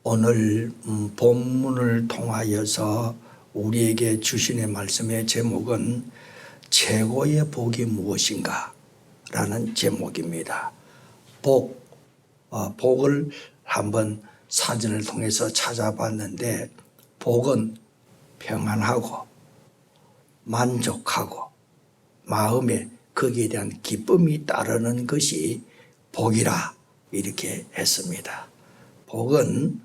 오늘 본문을 통하여서 우리에게 주시는 말씀의 제목은 최고의 복이 무엇인가 라는 제목입니다. 복을 한번 사전을 통해서 찾아봤는데, 복은 평안하고 만족하고 마음에 거기에 대한 기쁨이 따르는 것이 복이라 이렇게 했습니다. 복은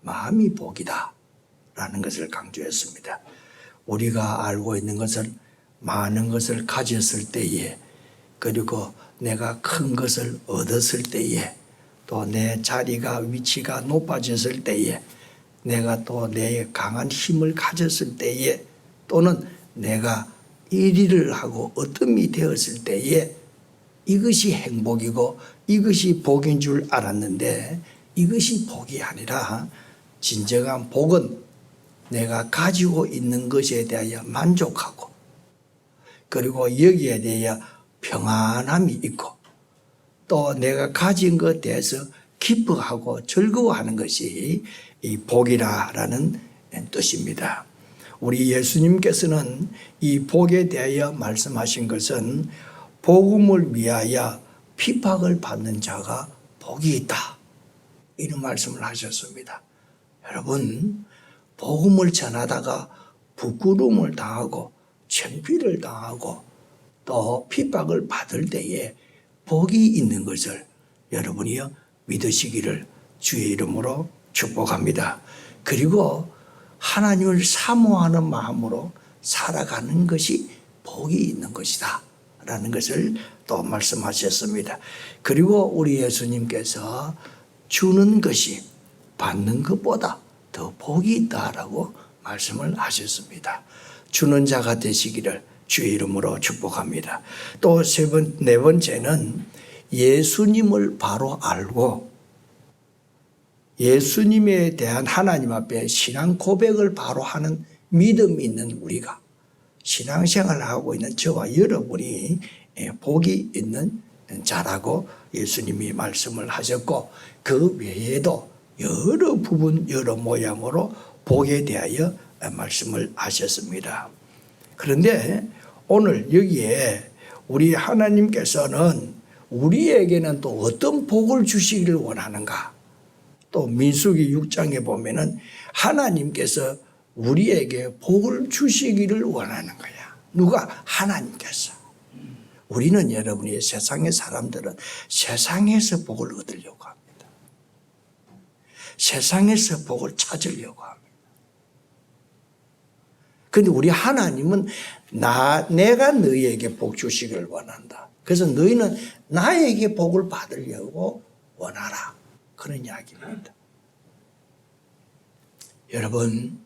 마음이 복이다 라는 것을 강조했습니다. 우리가 알고 있는 것은 많은 것을 가졌을 때에, 그리고 내가 큰 것을 얻었을 때에, 또 내 자리가 위치가 높아졌을 때에, 내가 또 내 강한 힘을 가졌을 때에, 또는 내가 일을 하고 어둠이 되었을 때에 이것이 행복이고 이것이 복인 줄 알았는데, 이것이 복이 아니라 진정한 복은 내가 가지고 있는 것에 대하여 만족하고, 그리고 여기에 대하여 평안함이 있고, 또 내가 가진 것에 대해서 기뻐하고 즐거워하는 것이 이 복이라는 뜻입니다. 우리 예수님께서는 이 복에 대하여 말씀하신 것은 복음을 위하여 핍박을 받는 자가 복이 있다, 이런 말씀을 하셨습니다. 여러분, 복음을 전하다가 부끄러움을 당하고 창피를 당하고 또 핍박을 받을 때에 복이 있는 것을 여러분이요 믿으시기를 주의 이름으로 축복합니다. 그리고 하나님을 사모하는 마음으로 살아가는 것이 복이 있는 것이다 라는 것을 또 말씀하셨습니다. 그리고 우리 예수님께서 주는 것이 받는 것보다 더 복이 있다라고 말씀을 하셨습니다. 주는 자가 되시기를 주의 이름으로 축복합니다. 또 네 번째는 예수님을 바로 알고 예수님에 대한 하나님 앞에 신앙 고백을 바로 하는 믿음이 있는 우리가, 신앙생활을 하고 있는 저와 여러분이 복이 있는 자라고 예수님이 말씀을 하셨고, 그 외에도 여러 부분 여러 모양으로 복에 대하여 말씀을 하셨습니다. 그런데 오늘 여기에 우리 하나님께서는 우리에게는 또 어떤 복을 주시기를 원하는가? 또 민수기 6장에 보면은 하나님께서 우리에게 복을 주시기를 원하는 거야. 누가? 하나님께서. 우리는 여러분이 세상의 사람들은 세상에서 복을 얻으려고 합니다. 세상에서 복을 찾으려고 합니다. 그런데 우리 하나님은 내가 너희에게 복 주시기를 원한다. 그래서 너희는 나에게 복을 받으려고 원하라, 그런 이야기입니다. 여러분,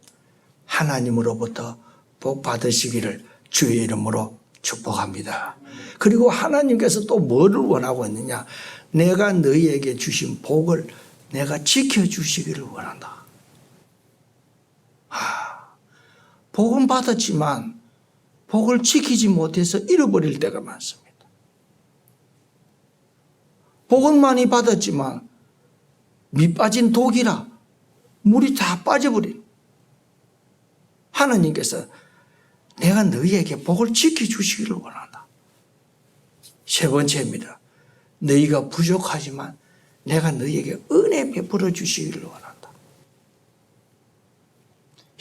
하나님으로부터 복 받으시기를 주의 이름으로 축복합니다. 그리고 하나님께서 또 뭐를 원하고 있느냐? 내가 너희에게 주신 복을 내가 지켜주시기를 원한다. 복은 받았지만 복을 지키지 못해서 잃어버릴 때가 많습니다. 복은 많이 받았지만 밑 빠진 독이라 물이 다 빠져버린, 하나님께서 내가 너희에게 복을 지켜주시기를 원한다. 세 번째입니다. 너희가 부족하지만 내가 너희에게 은혜 베풀어 주시기를 원한다.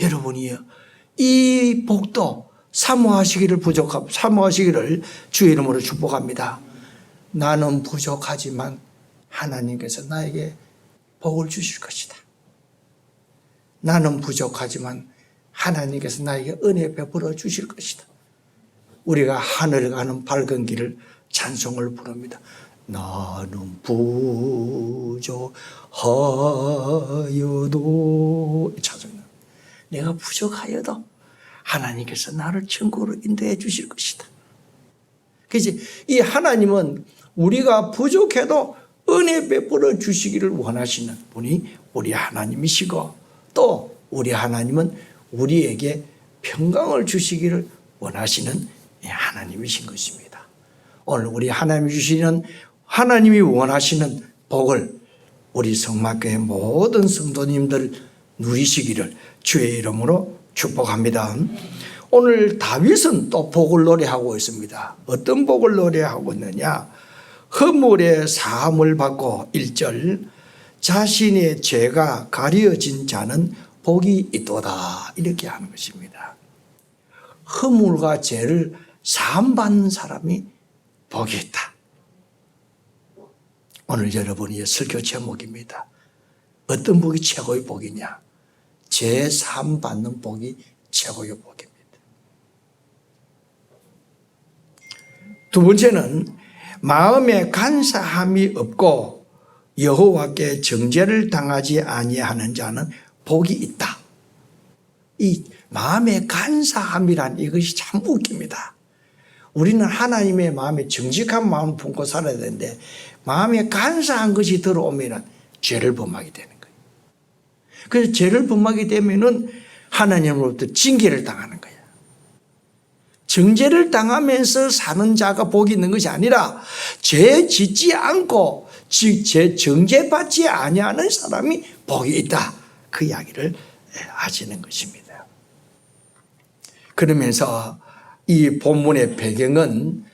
여러분이요, 이 복도 사모하시기를 주의 이름으로 축복합니다. 나는 부족하지만 하나님께서 나에게 복을 주실 것이다. 나는 부족하지만 하나님께서 나에게 은혜 베풀어 주실 것이다. 우리가 하늘 가는 밝은 길을 찬송을 부릅니다. 나는 부족하여도, 찬송입니다. 내가 부족하여도 하나님께서 나를 천국으로 인도해 주실 것이다. 그래서 이 하나님은 우리가 부족해도 은혜 베풀어 주시기를 원하시는 분이 우리 하나님이시고, 또 우리 하나님은 우리에게 평강을 주시기를 원하시는 하나님이신 것입니다. 오늘 우리 하나님이 원하시는 복을 우리 성막교회 모든 성도님들 누리시기를 주의 이름으로 축복합니다. 오늘 다윗은 또 복을 노래하고 있습니다. 어떤 복을 노래하고 있느냐? 허물의 사함을 받고 1절 자신의 죄가 가려진 자는 복이 있도다 이렇게 하는 것입니다. 허물과 죄를 사함받는 사람이 복이 있다. 오늘 여러분의 설교 제목입니다. 어떤 복이 최고의 복이냐? 죄 사함받는 복이 최고의 복입니다. 두 번째는 마음에 간사함이 없고 여호와께 정죄를 당하지 아니하는 자는 복이 있다. 이 마음에 간사함이란 이것이 참 웃깁니다. 우리는 하나님의 마음에 정직한 마음을 품고 살아야 되는데 마음에 간사한 것이 들어오면 죄를 범하게 되는 거예요. 그래서 죄를 범하게 되면은 하나님으로부터 징계를 당하는 거예요. 정죄를 당하면서 사는 자가 복이 있는 것이 아니라 죄 짓지 않고 즉 정죄받지 아니하는 사람이 복이 있다. 그 이야기를 하시는 것입니다. 그러면서 이 본문의 배경은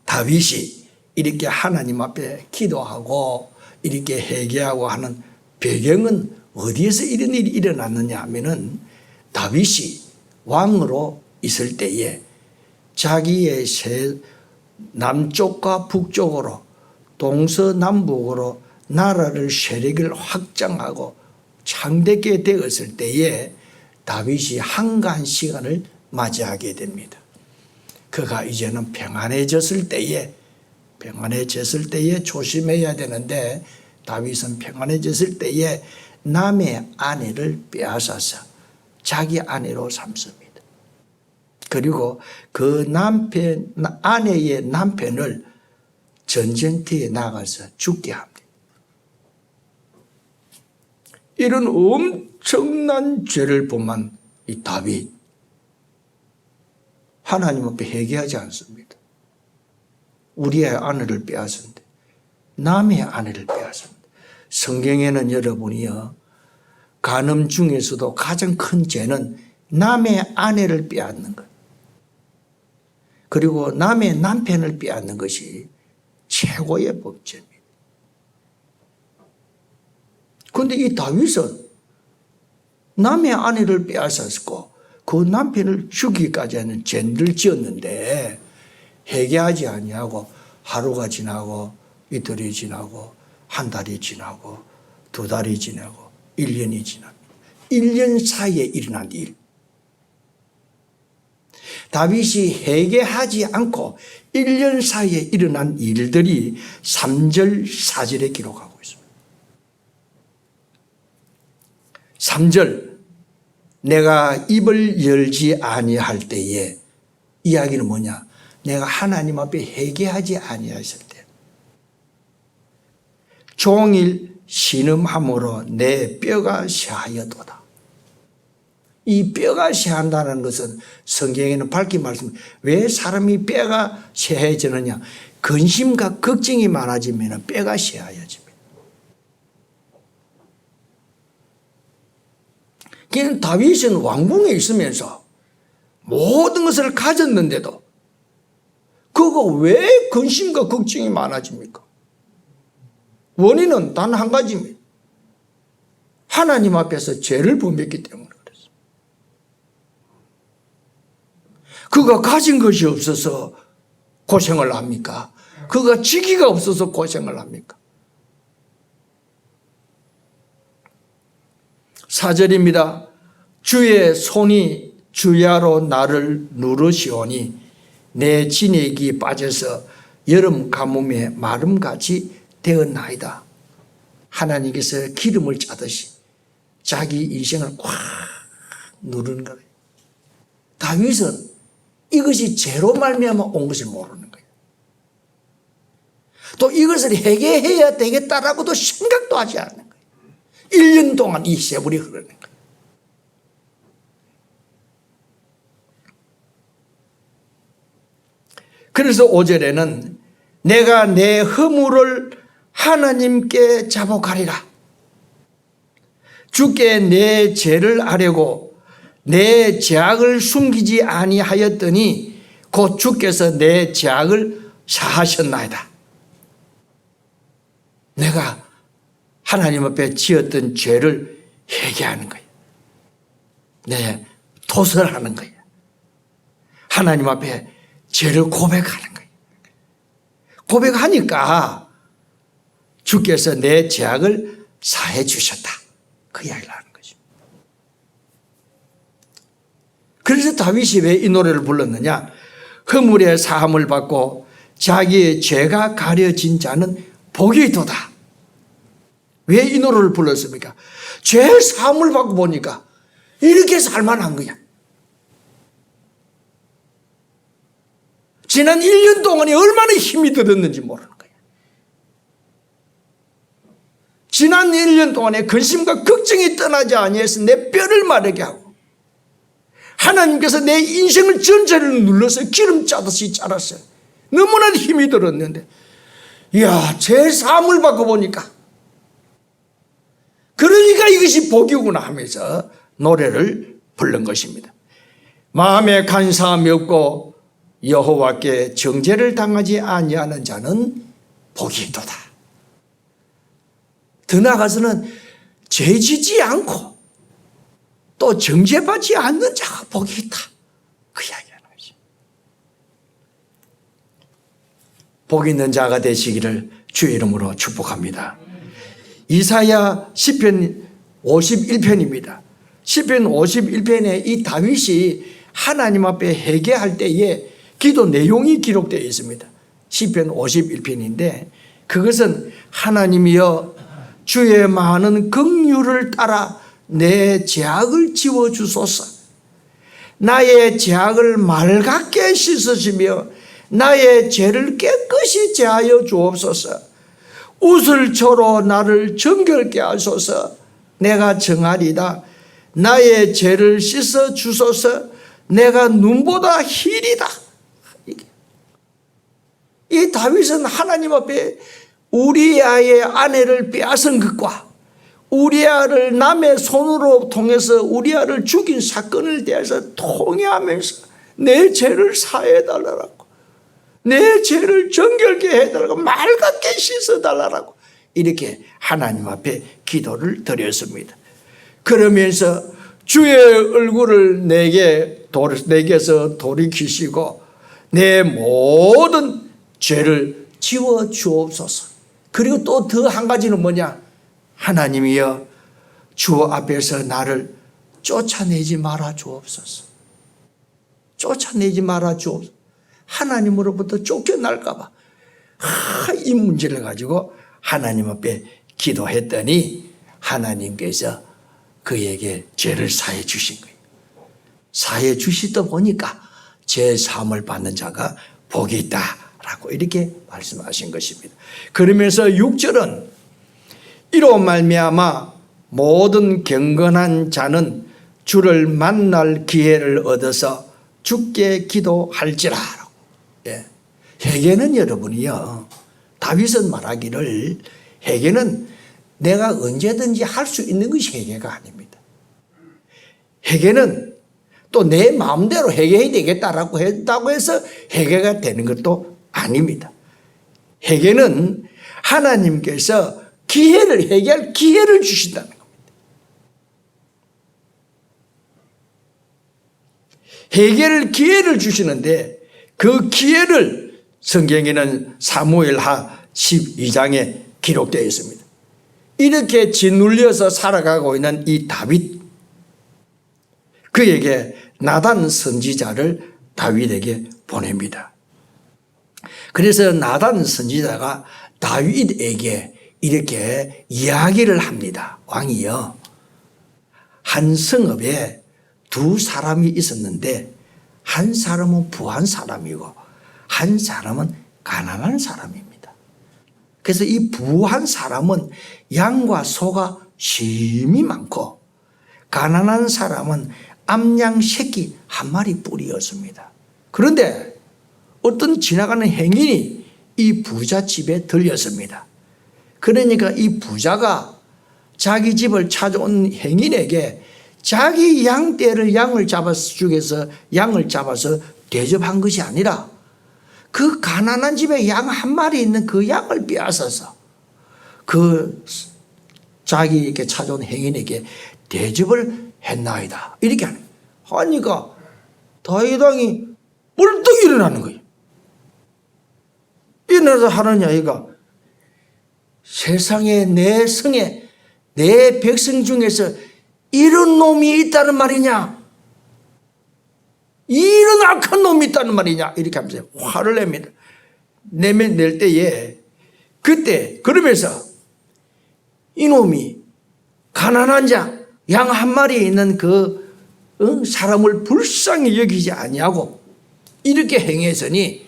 다윗이 이렇게 하나님 앞에 기도하고 이렇게 회개하고 하는 배경은 어디에서 이런 일이 일어났느냐 하면은 다윗이 왕으로 있을 때에 자기의 남쪽과 북쪽으로 동서남북으로 나라를 세력을 확장하고 창대게 되었을 때에 다윗이 한가한 시간을 맞이하게 됩니다. 그가 이제는 평안해졌을 때에 조심해야 되는데 다윗은 평안해졌을 때에 남의 아내를 빼앗아서 자기 아내로 삼습니다. 그리고 그 아내의 남편을 전쟁터에 나가서 죽게 합니다. 이런 엄청난 죄를 범한 이 다윗, 하나님 앞에 회개하지 않습니다. 우리의 아내를 빼앗았는데 남의 아내를 빼앗습니다. 성경에는 여러분이요, 간음 중에서도 가장 큰 죄는 남의 아내를 빼앗는 것, 그리고 남의 남편을 빼앗는 것이 최고의 범죄입니다. 그런데 이 다윗은 남의 아내를 빼앗았고 그 남편을 죽이기까지 하는 죄를 지었는데 회개하지 아니하고 하루가 지나고 이틀이 지나고 한 달이 지나고 두 달이 지나고 1년이 지납니다. 1년 사이에 일어난 일. 다윗이 회개하지 않고 1년 사이에 일어난 일들이 3절 4절에 기록하고 있습니다. 3절 내가 입을 열지 아니할 때에, 이야기는 뭐냐? 내가 하나님 앞에 회개하지 아니하실 때 종일 신음함으로 내 뼈가 쇠하여도다. 이 뼈가 쇠한다는 것은 성경에는 밝게 말씀합니다. 왜 사람이 뼈가 쇠해지느냐? 근심과 걱정이 많아지면 뼈가 쇠하여집니다. 그는 다윗은 왕궁에 있으면서 모든 것을 가졌는데도 그거 왜 근심과 걱정이 많아집니까? 원인은 단 한 가지입니다. 하나님 앞에서 죄를 범했기 때문에 그렇습니다. 그가 가진 것이 없어서 고생을 합니까? 그가 지기가 없어서 고생을 합니까? 4절입니다. 주의 손이 주야로 나를 누르시오니 내 진액이 빠져서 여름 가뭄에 마름같이 되었나이다. 하나님께서 기름을 짜듯이 자기 인생을 꽉 누르는 거예요. 다윗은 이것이 죄로 말미암아 온 것을 모르는 거예요. 또 이것을 회개해야 되겠다라고도 생각도 하지 않는 거예요. 1년 동안 이 세월이 흐르는 거예요. 그래서 5절에는 내가 내 허물을 하나님께 자복하리라. 주께 내 죄를 아뢰고 내 죄악을 숨기지 아니하였더니 곧 주께서 내 죄악을 사하셨나이다. 내가 하나님 앞에 지었던 죄를 회개하는 거예요. 네, 토설하는 거예요. 하나님 앞에 죄를 고백하는 거예요. 고백하니까 주께서 내 죄악을 사해 주셨다. 그 이야기를 하는 거죠. 그래서 다윗이 왜 이 노래를 불렀느냐? 허물의 사함을 받고 자기의 죄가 가려진 자는 복이 있도다. 왜 이 노래를 불렀습니까? 죄 사함을 받고 보니까 이렇게 살만한 거야. 지난 1년 동안에 얼마나 힘이 들었는지 모르는 거야. 지난 1년 동안에 근심과 걱정이 떠나지 아니해서 내 뼈를 마르게 하고 하나님께서 내 인생을 전체를 눌러서 기름 짜듯이 짜랐어요. 너무나 힘이 들었는데 이야, 제 사함을 받고 보니까 그러니까 이것이 복이구나 하면서 노래를 부른 것입니다. 마음에 간사함이 없고 여호와께 정죄를 당하지 아니하는 자는 복이 있도다. 더 나아가서는 죄지지 않고 또 정죄받지 않는 자가 복이 있다. 그 이야기하는 거죠. 복 있는 자가 되시기를 주의 이름으로 축복합니다. 이사야 시편 51편입니다. 시편 51편에 이 다윗이 하나님 앞에 회개할 때에 기도 내용이 기록되어 있습니다. 시편 51편인데 그것은 하나님이여 주의 많은 긍휼을 따라 내 죄악을 지워주소서. 나의 죄악을 맑게 씻으시며 나의 죄를 깨끗이 제하여 주옵소서. 우슬초로 나를 정결케 하소서. 내가 정하리다. 나의 죄를 씻어 주소서. 내가 눈보다 희리다. 이 다윗은 하나님 앞에 우리아의 아내를 빼앗은 것과 우리아를 남의 손으로 통해서 우리아를 죽인 사건을 대해서 통회하면서 내 죄를 사해달라고, 내 죄를 정결케 해달라고, 맑게 씻어달라고 이렇게 하나님 앞에 기도를 드렸습니다. 그러면서 주의 얼굴을 내게서 돌이키시고 내 모든 죄를 지워 주옵소서. 그리고 또 더 한 가지는 뭐냐? 하나님이여 주 앞에서 나를 쫓아내지 말아 주옵소서. 쫓아내지 말아 주옵소서. 하나님으로부터 쫓겨날까 봐. 이 문제를 가지고 하나님 앞에 기도했더니 하나님께서 그에게 죄를 사해 주신 거예요. 사해 주시다 보니까 죄 사함을 받는 자가 복이 있다라고 이렇게 말씀하신 것입니다. 그러면서 6절은 이로 말미암아 모든 경건한 자는 주를 만날 기회를 얻어서 주께 기도할지라. 예. 회개는 여러분이요, 다윗은 말하기를 회개는 내가 언제든지 할 수 있는 것이 회개가 아닙니다. 회개는 또 내 마음대로 회개해야 되겠다라고 했다고 해서 회개가 되는 것도 아닙니다. 회개는 하나님께서 회개할 기회를 주신다는 겁니다. 회개를 기회를 주시는데 그 기회를 성경에는 사무엘하 12장에 기록되어 있습니다. 이렇게 짓눌려서 살아가고 있는 이 다윗, 그에게 나단 선지자를 다윗에게 보냅니다. 그래서 나단 선지자가 다윗에게 이렇게 이야기를 합니다. 왕이여, 한 성읍에 두 사람이 있었는데 한 사람은 부한 사람이고 한 사람은 가난한 사람입니다. 그래서 이 부한 사람은 양과 소가 심히 많고 가난한 사람은 암양 새끼 한 마리 뿐이었습니다. 그런데 어떤 지나가는 행인이 이 부자 집에 들렸습니다. 그러니까 이 부자가 자기 집을 찾아온 행인에게 자기 양떼를 양을 잡아서 죽여서 양을 잡아서 대접한 것이 아니라 그 가난한 집에 양 한 마리 있는 그 양을 빼앗아서 그 자기에게 찾아온 행인에게 대접을 했나이다. 이렇게 하는 거예요. 하니까 다윗 왕이 벌떡 일어나는 거예요. 일어나서 하느냐 이가 세상에 내 성에 내 백성 중에서 이런 놈이 있다는 말이냐, 이런 악한 놈이 있다는 말이냐, 이렇게 하면서 화를 냅니다. 낼 때에 그때 그러면서 이놈이 가난한 자 양 한 마리에 있는 그 사람을 불쌍히 여기지 아니하고 이렇게 행했으니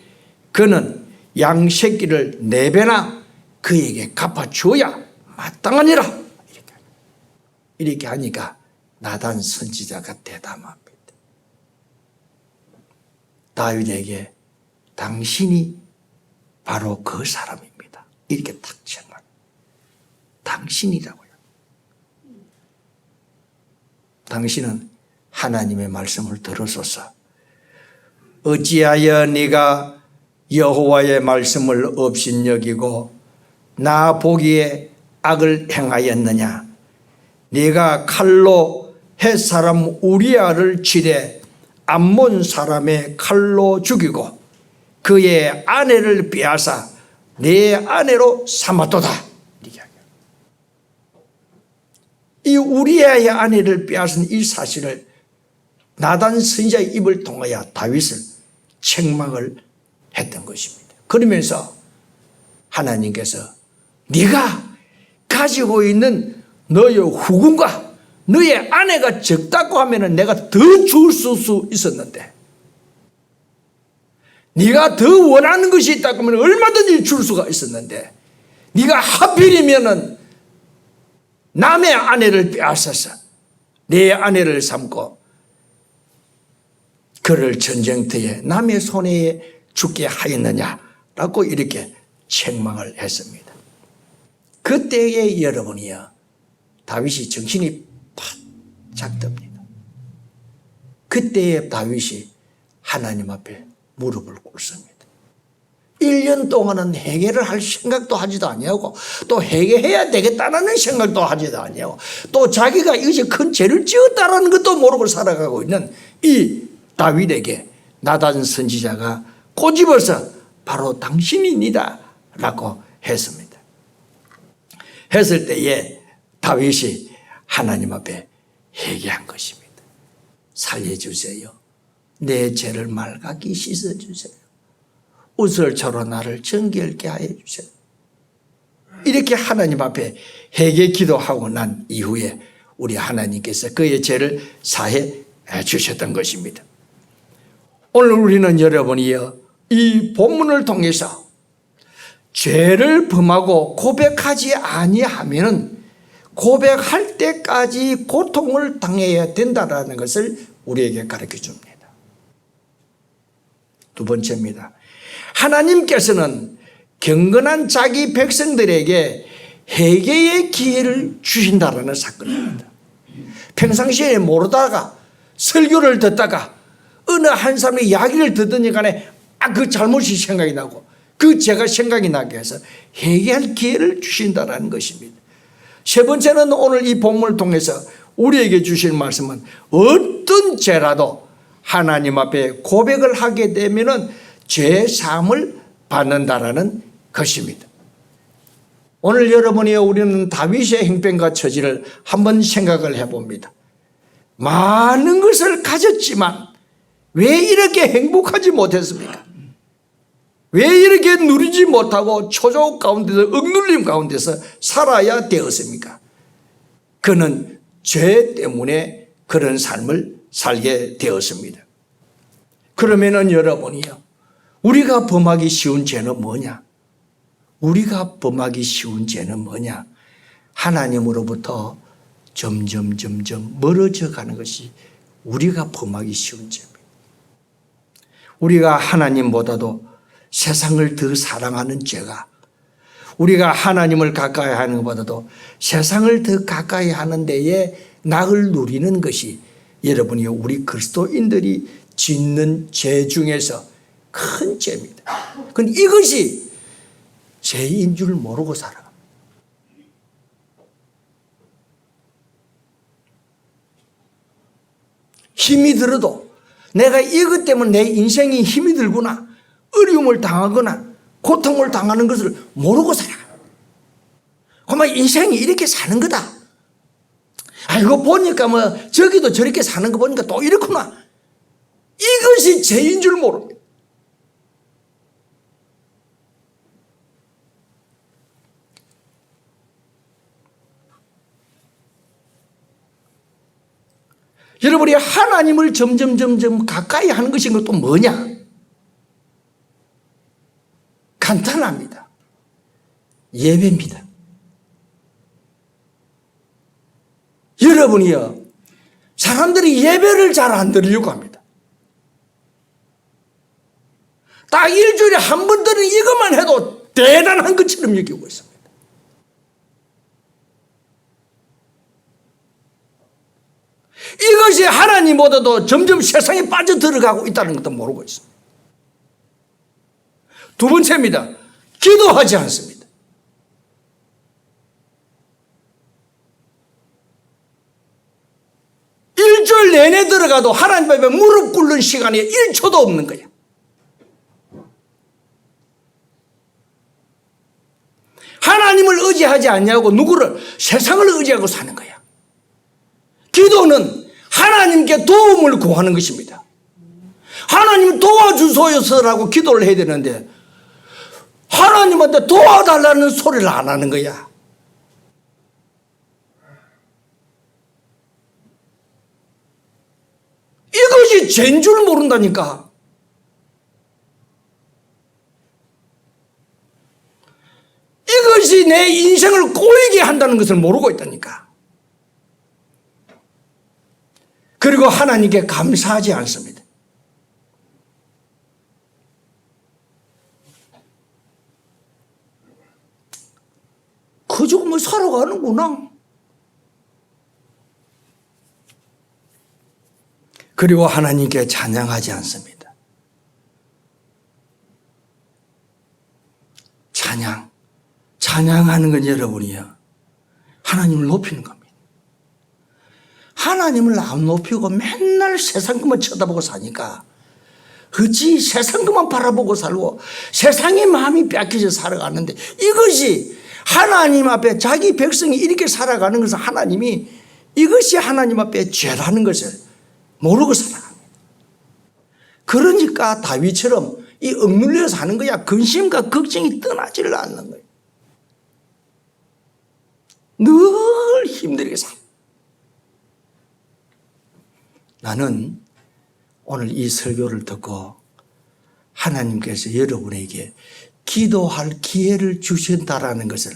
그는 양 새끼를 4배나 그에게 갚아줘야 마땅하니라. 이렇게 하니까 나단 선지자가 대담합니다. 다윗에게 당신이 바로 그 사람입니다. 이렇게 탁 정말 당신이라고요. 당신은 하나님의 말씀을 들었소서. 어찌하여 네가 여호와의 말씀을 업신여기고 나 보기에 악을 행하였느냐. 네가 칼로 헷 사람 우리아를 치되 암몬 사람의 칼로 죽이고 그의 아내를 빼앗아 내 아내로 삼았도다. 이 우리아의 아내를 빼앗은 이 사실을 나단 선지자의 입을 통하여 다윗을 책망을 했던 것입니다. 그러면서 하나님께서 네가 가지고 있는 너의 후궁과 너의 아내가 적다고 하면 내가 더 줄 수 있었는데 네가 더 원하는 것이 있다고 하면 얼마든지 줄 수가 있었는데 네가 하필이면은 남의 아내를 빼앗아서 내 아내를 삼고 그를 전쟁터에 남의 손에 죽게 하였느냐라고 이렇게 책망을 했습니다. 그때에 여러분이요, 다윗이 정신이 바짝 듭니다. 그때에 다윗이 하나님 앞에 무릎을 꿇습니다. 1년 동안은 회개를 할 생각도 하지도 아니하고 또 회개해야 되겠다는 생각도 하지도 아니하고 또 자기가 이것이 큰 죄를 지었다는 것도 모르고 살아가고 있는 이 다윗에게 나단 선지자가 꼬집어서 바로 당신입니다 라고 했습니다. 했을 때에 다윗이 하나님 앞에 회개한 것입니다. 살려주세요. 내 죄를 말갛게 씻어주세요. 우설초로 나를 정결케 하여 주세요. 이렇게 하나님 앞에 회개 기도하고 난 이후에 우리 하나님께서 그의 죄를 사해 주셨던 것입니다. 오늘 우리는 여러분이요, 이 본문을 통해서 죄를 범하고 고백하지 아니하면 고백할 때까지 고통을 당해야 된다는 것을 우리에게 가르쳐 줍니다. 두 번째입니다. 하나님께서는 경건한 자기 백성들에게 회개의 기회를 주신다는 사건입니다. 평상시에 모르다가 설교를 듣다가 어느 한 사람의 이야기를 듣더니 간에 그 잘못이 생각이 나고 그 죄가 생각이 나게 해서 회개할 기회를 주신다는 것입니다. 세 번째는 오늘 이 본문을 통해서 우리에게 주실 말씀은 어떤 죄라도 하나님 앞에 고백을 하게 되면은 죄 사함을 받는다라는 것입니다. 오늘 여러분이 우리는 다윗의 행편과 처지를 한번 생각을 해봅니다. 많은 것을 가졌지만 왜 이렇게 행복하지 못했습니까? 왜 이렇게 누리지 못하고 초조 가운데서 억눌림 가운데서 살아야 되었습니까? 그는 죄 때문에 그런 삶을 살게 되었습니다. 그러면은 여러분이요, 우리가 범하기 쉬운 죄는 뭐냐? 우리가 범하기 쉬운 죄는 뭐냐? 하나님으로부터 점점 멀어져 가는 것이 우리가 범하기 쉬운 죄입니다. 우리가 하나님보다도 세상을 더 사랑하는 죄가 우리가 하나님을 가까이 하는 것보다도 세상을 더 가까이 하는 데에 낙을 누리는 것이 여러분이 우리 그리스도인들이 짓는 죄 중에서 큰 죄입니다. 그런데 이것이 죄인 줄 모르고 살아. 힘이 들어도 내가 이것 때문에 내 인생이 힘이 들구나, 어려움을 당하거나 고통을 당하는 것을 모르고 살아. 그만 인생이 이렇게 사는 거다. 아, 이거 보니까 뭐 저기도 저렇게 사는 거 보니까 또 이렇구나. 이것이 죄인 줄 모릅니다. 여러분이 하나님을 점점 가까이 하는 것인 것도 뭐냐? 간단합니다. 예배입니다. 여러분이요, 사람들이 예배를 잘 안 드리려고 합니다. 딱 일주일에 한 번 드리는 이것만 해도 대단한 것처럼 여기고 있습니다. 이것이 하나님보다도 점점 세상에 빠져들어가고 있다는 것도 모르고 있습니다. 두 번째입니다. 기도하지 않습니다. 일주일 내내 들어가도 하나님 앞에 무릎 꿇는 시간이 1초도 없는 거야. 하나님을 의지하지 않냐고 누구를, 세상을 의지하고 사는 거야. 기도는 하나님께 도움을 구하는 것입니다. 하나님 도와주소서라고 기도를 해야 되는데 하나님한테 도와달라는 소리를 안 하는 거야. 이것이 죄인 줄 모른다니까. 이것이 내 인생을 꼬이게 한다는 것을 모르고 있다니까. 그리고 하나님께 감사하지 않습니다. 그저 뭐 살아가는구나. 그리고 하나님께 찬양하지 않습니다. 찬양하는 건 여러분이요, 하나님을 높이는 겁니다. 하나님을 안 높이고 맨날 세상 것만 쳐다보고 사니까 어찌 세상 것만 바라보고 살고 세상의 마음이 뺏겨져 살아가는데, 이것이 하나님 앞에 자기 백성이 이렇게 살아가는 것은 하나님이, 이것이 하나님 앞에 죄라는 것을 모르고 살아갑니다. 그러니까 다윗처럼 이 억눌려 사는 거야. 근심과 걱정이 떠나지를 않는 거예요. 늘 힘들게 살아. 나는 오늘 이 설교를 듣고 하나님께서 여러분에게 기도할 기회를 주신다라는 것을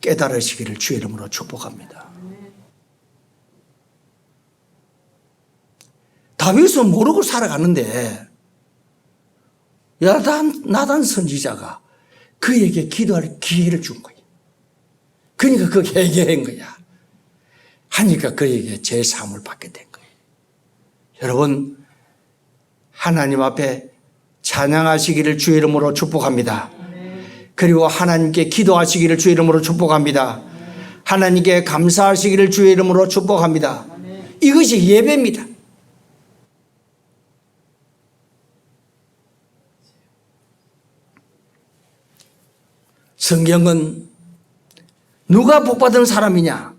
깨달으시기를 주의 이름으로 축복합니다. 다윗은 모르고 살아가는데 나단 선지자가 그에게 기도할 기회를 준 거예요. 그러니까 그 회개한 거야. 하니까 그에게 제사함을 받게 된 거예요. 여러분, 하나님 앞에 찬양하시기를 주의 이름으로 축복합니다. 그리고 하나님께 기도하시기를 주의 이름으로 축복합니다. 하나님께 감사하시기를 주의 이름으로 축복합니다. 이것이 예배입니다. 성경은 누가 복받은 사람이냐,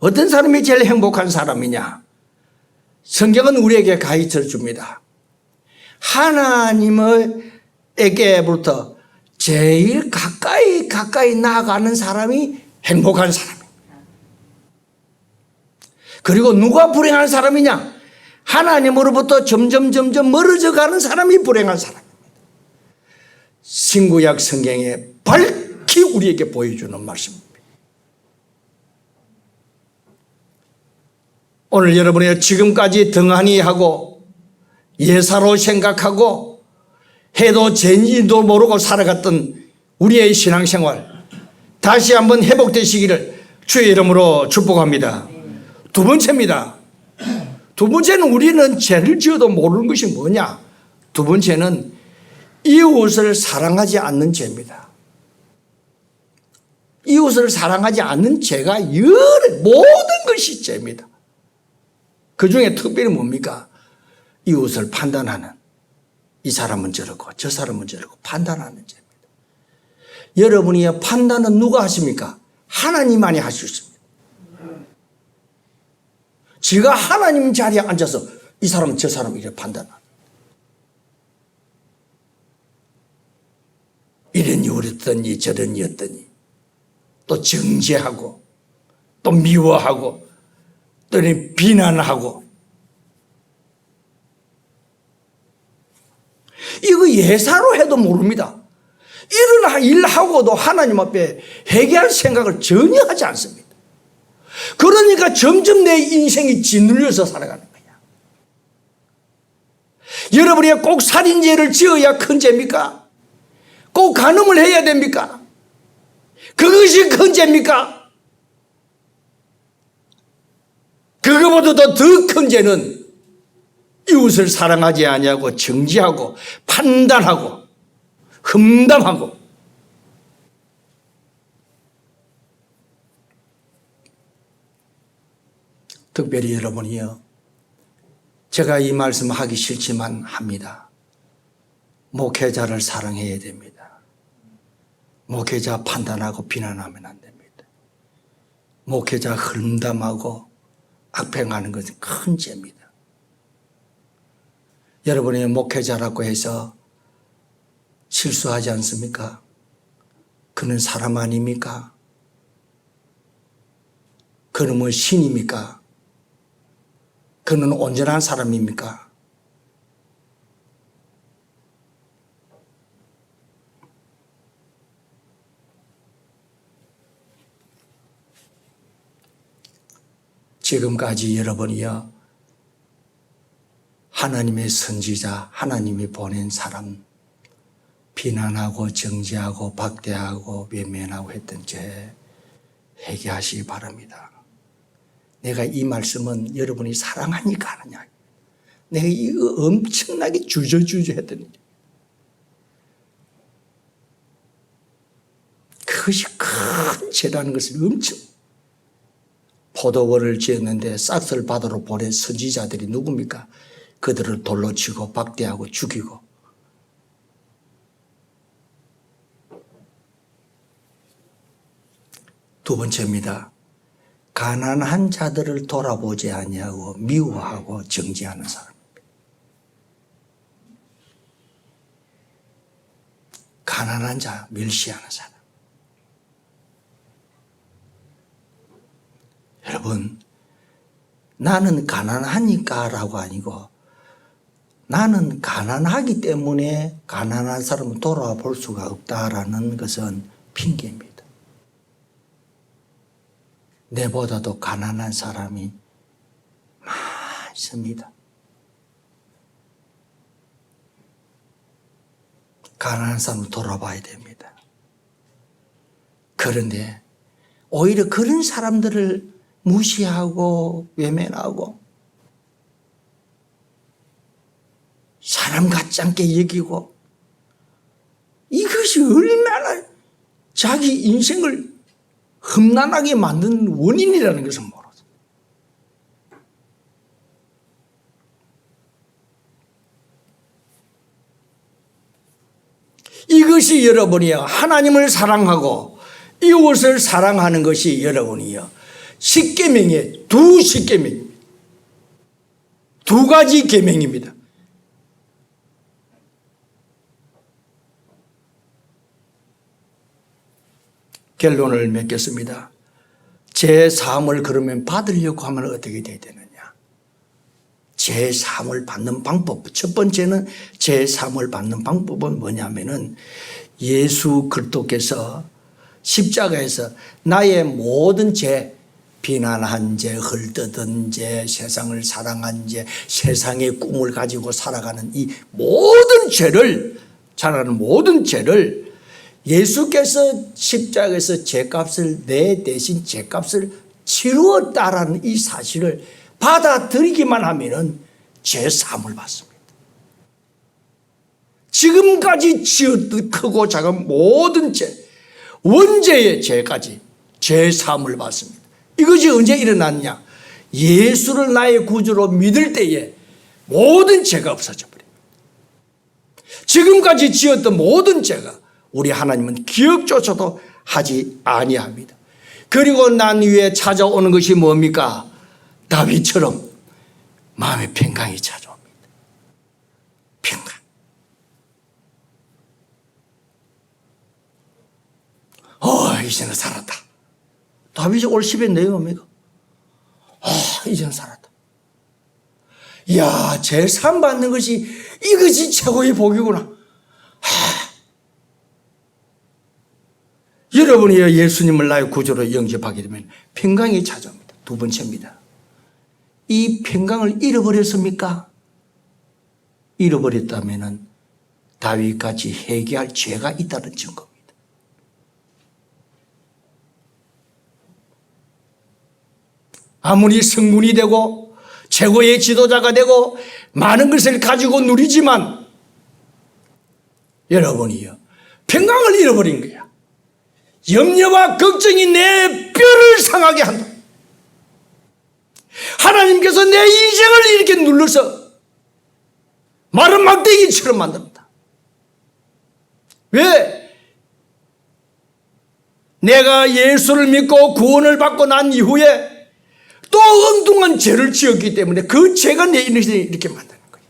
어떤 사람이 제일 행복한 사람이냐, 성경은 우리에게 가르쳐 줍니다. 하나님에게부터 제일 가까이 나아가는 사람이 행복한 사람입니다. 그리고 누가 불행한 사람이냐, 하나님으로부터 점점 멀어져 가는 사람이 불행한 사람입니다. 신구약 성경에 밝히 우리에게 보여주는 말씀입니다. 오늘 여러분이 지금까지 등한히 하고 예사로 생각하고 해도 죄인지도 모르고 살아갔던 우리의 신앙생활, 다시 한번 회복되시기를 주의 이름으로 축복합니다. 두 번째입니다. 두 번째는 우리는 죄를 지어도 모르는 것이 뭐냐? 두 번째는 이웃을 사랑하지 않는 죄입니다. 이웃을 사랑하지 않는 죄가 모든 것이 죄입니다. 그 중에 특별히 뭡니까? 이웃을 판단하는, 이 사람은 저러고 저 사람은 저러고 판단하는 죄입니다. 여러분이 판단은 누가 하십니까? 하나님만이 할 수 있습니다. 지가 하나님 자리에 앉아서 이 사람은 저 사람을 이렇게 판단합니다. 이런 이었더니 저런 이었더니 또 정죄하고 또 미워하고 또 비난하고, 이거 예사로 해도 모릅니다. 이런 일하고도 하나님 앞에 회개할 생각을 전혀 하지 않습니다. 그러니까 점점 내 인생이 짓눌려서 살아가는 거야. 여러분이 꼭 살인죄를 지어야 큰 죄입니까? 꼭 간음을 해야 됩니까? 그것이 큰 죄입니까? 그거보다도 더 큰 죄는 이웃을 사랑하지 아니하고 정죄하고 판단하고 험담하고, 특별히 여러분이요, 제가 이 말씀 하기 싫지만 합니다. 목회자를 사랑해야 됩니다. 목회자 판단하고 비난하면 안 됩니다. 목회자 험담하고 악평하는 것은 큰 죄입니다. 여러분이 목회자라고 해서 실수하지 않습니까? 그는 사람 아닙니까? 그는 뭐 신입니까? 그는 온전한 사람입니까? 지금까지 여러분이요, 하나님의 선지자, 하나님이 보낸 사람 비난하고 정죄하고 박대하고 외면하고 했던 죄 회개하시기 바랍니다. 내가 이 말씀은 여러분이 사랑하니까 하느냐, 내가 이거 엄청나게 주저주저 했던 일, 그것이 큰 죄라는 것을 엄청. 포도원을 지었는데 싹을 바다로 보낸 선지자들이 누굽니까? 그들을 돌로 치고 박대하고 죽이고, 두 번째입니다. 가난한 자들을 돌아보지 아니하고 미워하고 정죄하는 사람입니다. 가난한 자 멸시하는 사람. 여러분, 나는 가난하니까 라고 아니고, 나는 가난하기 때문에 가난한 사람을 돌아볼 수가 없다라는 것은 핑계입니다. 내보다도 가난한 사람이 많습니다. 가난한 사람을 돌아봐야 됩니다. 그런데 오히려 그런 사람들을 무시하고 외면하고 사람 같지 않게 여기고, 이것이 얼마나 자기 인생을 험난하게 만든 원인이라는 것을 모르죠. 이것이 여러분이요, 하나님을 사랑하고 이웃을 사랑하는 것이 여러분이요, 십계명의 두 십계명입니다. 두 가지 계명입니다. 결론을 맺겠습니다. 제 사함을 그러면 받으려고 하면 어떻게 돼야 되느냐? 제 사함을 받는 방법, 첫 번째는 제 사함을 받는 방법은 뭐냐면은 예수 그리스도께서 십자가에서 나의 모든 죄, 비난한 죄, 헐뜯은 죄, 세상을 사랑한 죄, 세상의 꿈을 가지고 살아가는 이 모든 죄를, 자라는 모든 죄를 예수께서 십자가에서 죄값을 내 대신 죄값을 치루었다라는 이 사실을 받아들이기만 하면은 죄 사함을 받습니다. 지금까지 지었던 크고 작은 모든 죄, 원죄의 죄까지 죄 사함을 받습니다. 이것이 언제 일어났냐? 예수를 나의 구주로 믿을 때에 모든 죄가 없어져 버립니다. 지금까지 지었던 모든 죄가 우리 하나님은 기억조차도 하지 아니합니다. 그리고 난 위에 찾아오는 것이 뭡니까? 다윗처럼 마음의 평강이 찾아옵니다. 평강. 이제는 살았다. 다윗이 올 10에 내용합니까? 이제는 살았다. 이야, 제일 상 받는 것이 이것이 최고의 복이구나. 여러분이 예수님을 나의 구주로 영접하게 되면 평강이 찾아옵니다. 두 번째입니다. 이 평강을 잃어버렸습니까? 잃어버렸다면 다윗같이 회개할 죄가 있다는 증거입니다. 아무리 성군이 되고 최고의 지도자가 되고 많은 것을 가지고 누리지만 여러분이요, 평강을 잃어버린 거야. 염려와 걱정이 내 뼈를 상하게 한다. 하나님께서 내 인생을 이렇게 눌러서 마른 막대기처럼 만듭니다. 왜? 내가 예수를 믿고 구원을 받고 난 이후에 또 엉뚱한 죄를 지었기 때문에 그 죄가 내 인생을 이렇게 만드는 거예요.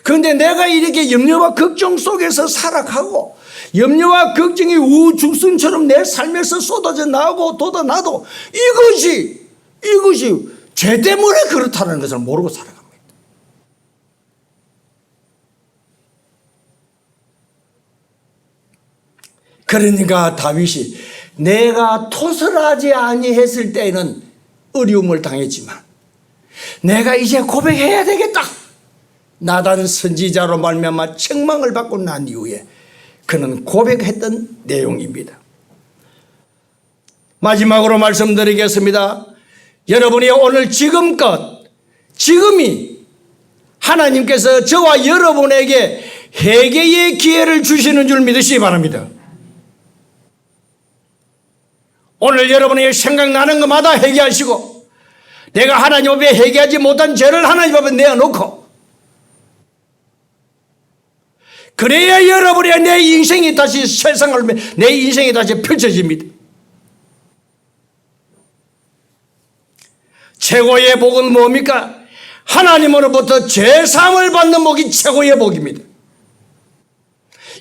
그런데 내가 이렇게 염려와 걱정 속에서 살아가고 염려와 걱정이 우주순처럼 내 삶에서 쏟아져 나오고 돋아나도 이것이 죄 때문에 그렇다는 것을 모르고 살아갑니다. 그러니까 다윗이 내가 토설하지 아니했을 때는 어려움을 당했지만 내가 이제 고백해야 되겠다. 나단 선지자로 말미암아 책망을 받고 난 이후에 그는 고백했던 내용입니다. 마지막으로 말씀드리겠습니다. 여러분이 오늘 지금이 하나님께서 저와 여러분에게 회개의 기회를 주시는 줄 믿으시기 바랍니다. 오늘 여러분이 생각나는 것마다 회개하시고 내가 하나님 앞에 회개하지 못한 죄를 하나님 앞에 내어놓고 그래야 여러분이 내 인생이 다시 내 인생이 다시 펼쳐집니다. 최고의 복은 뭡니까? 하나님으로부터 죄사함을 받는 복이 최고의 복입니다.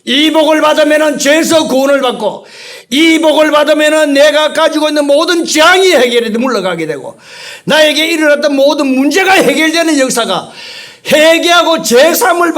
이 복을 받으면 죄에서 구원을 받고 이 복을 받으면 내가 가지고 있는 모든 재앙이 해결이 물러가게 되고 나에게 일어났던 모든 문제가 해결되는 역사가 회개하고 죄사함을